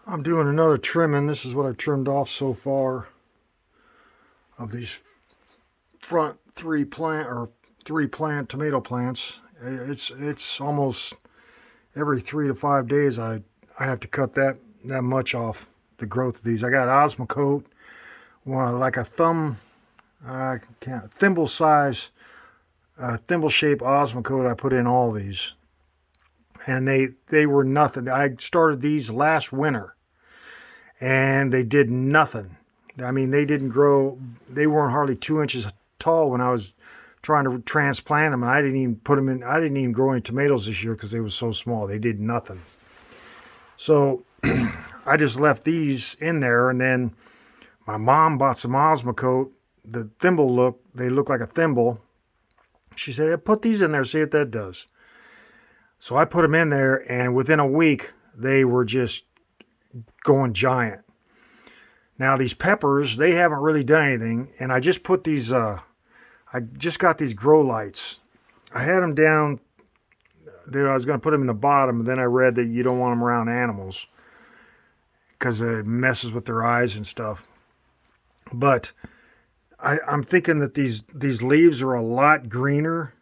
I'm doing another trimming. This is what I've trimmed off so far of these front three plant tomato plants. It's almost every 3 to 5 days I have to cut that much off the growth of these. I got ozmocote, one like a thimble size, thimble shape ozmocote. I put in all these, and they were nothing. I started these last winter, and they did nothing. I mean, they didn't grow. They weren't hardly 2 inches tall when I was trying to transplant them, and I didn't even put them in. I didn't even grow any tomatoes this year because they were so small. They did nothing. So I just left these in there, and then my mom bought some Osmocote. The thimble they look like a thimble. She said, "Yeah, put these in there, see what that does." So I put them in there, and within a week, they were just going giant. Now these peppers, they haven't really done anything, and I just put these. I just got these grow lights. I had them down there. I was going to put them in the bottom, and then I read that you don't want them around animals because it messes with their eyes and stuff. But I'm thinking that these leaves are a lot greener,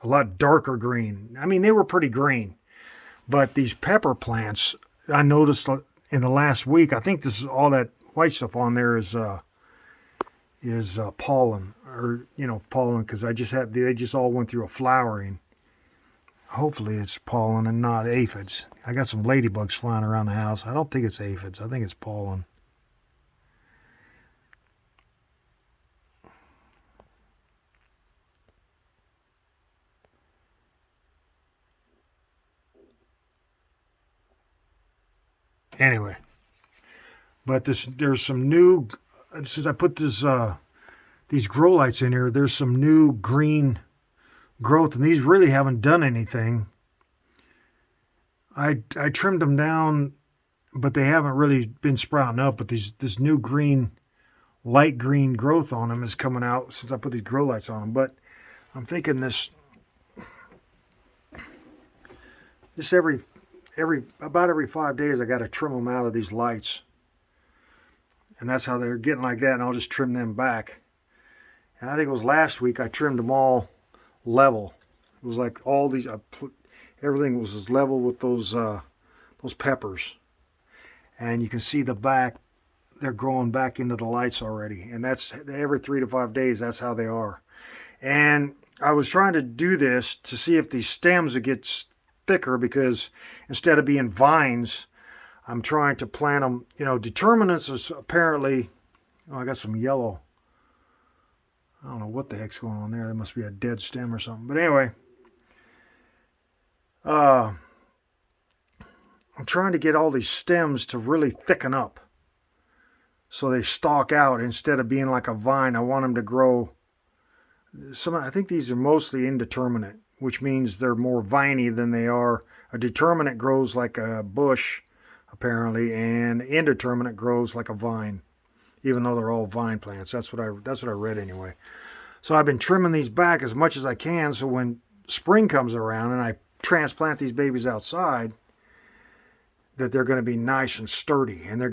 a lot darker green. I mean, they were pretty green, but these pepper plants, I noticed in the last week. I think this is all that white stuff on there is pollen, or pollen, because they just all went through a flowering. Hopefully it's pollen and not aphids. I got some ladybugs flying around the house. I don't think it's aphids. I think it's pollen. Anyway, but there's some new, since I put these grow lights in here, there's some new green growth, and these really haven't done anything. I trimmed them down, but they haven't really been sprouting up. But this new green, light green growth on them is coming out since I put these grow lights on them. But I'm thinking this every 5 days I got to trim them out of these lights, and that's how they're getting like that. And I'll just trim them back. And I think it was last week I trimmed them all level. It was like all these, everything was as level with those peppers, and you can see the back. They're growing back into the lights already, and that's every 3 to 5 days. That's how they are. And I was trying to do this to see if these stems would get thicker, because instead of being vines, I'm trying to plant them. Determinants is apparently. Oh, I got some yellow. I don't know what the heck's going on there. There must be a dead stem or something. But anyway, I'm trying to get all these stems to really thicken up so they stalk out instead of being like a vine. I want them to grow. I think these are mostly indeterminate, which means they're more viney than they are. A determinate grows like a bush, apparently, and indeterminate grows like a vine, even though they're all vine plants. That's what I read anyway. So I've been trimming these back as much as I can, so when spring comes around and I transplant these babies outside, that they're going to be nice and sturdy, and they're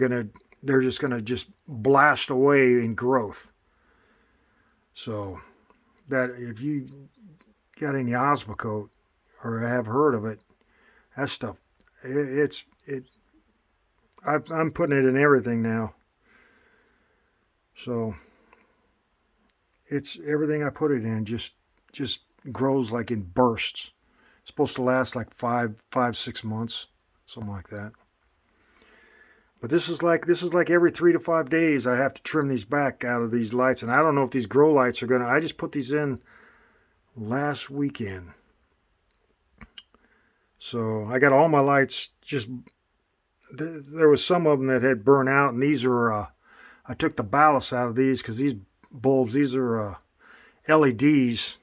just going to blast away in growth. So that if you got any Osmocote or have heard of it, that stuff, I'm putting it in everything now. So it's everything I put it in just grows like in bursts. It's supposed to last like 6 months, something like that. But this is like every 3 to 5 days I have to trim these back out of these lights, and I don't know if these grow lights are gonna. I just put these in last weekend, so I got all my lights. There was some of them that had burned out, and these are. I took the ballast out of these because these bulbs, these are LEDs,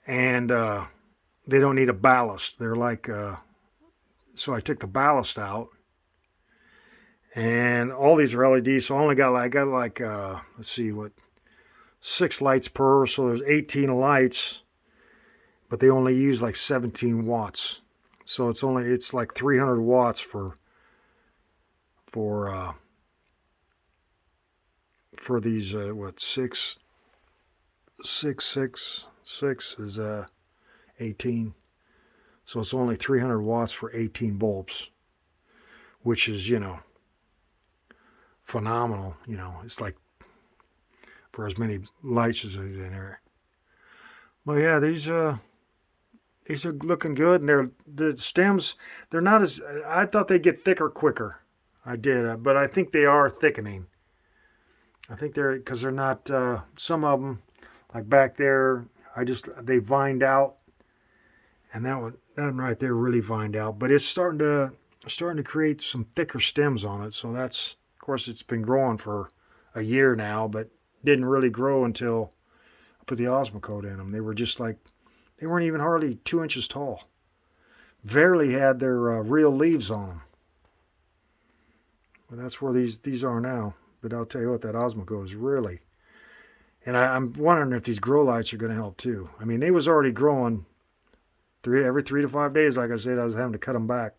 and they don't need a ballast. They're like so I took the ballast out. And all these are LEDs, so I got like let's see, 6 lights per, so there's 18 lights, but they only use like 17 watts. So it's like 300 watts for for these what, six is 18, so it's only 300 watts for 18 bulbs, which is, phenomenal. It's like for as many lights as is in there. Well, yeah, these are looking good, and the stems. They're not as, I thought they'd get thicker quicker. I did, but I think they are thickening. I think because they're not. Some of them, like back there, they vined out, and that one right there really vined out. But it's starting to create some thicker stems on it. So that's, of course, it's been growing for a year now, but didn't really grow until I put the ozmocote in them. They were just like, they weren't even hardly 2 inches tall. Barely had their real leaves on them. But that's where these are now. But I'll tell you what, that ozmocote is really. And I'm wondering if these grow lights are going to help too. I mean, they was already growing every 3 to 5 days. Like I said, I was having to cut them back.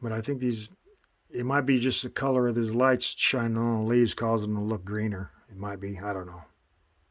But I think it might be just the color of these lights shining on the leaves causing them to look greener. It might be. I don't know.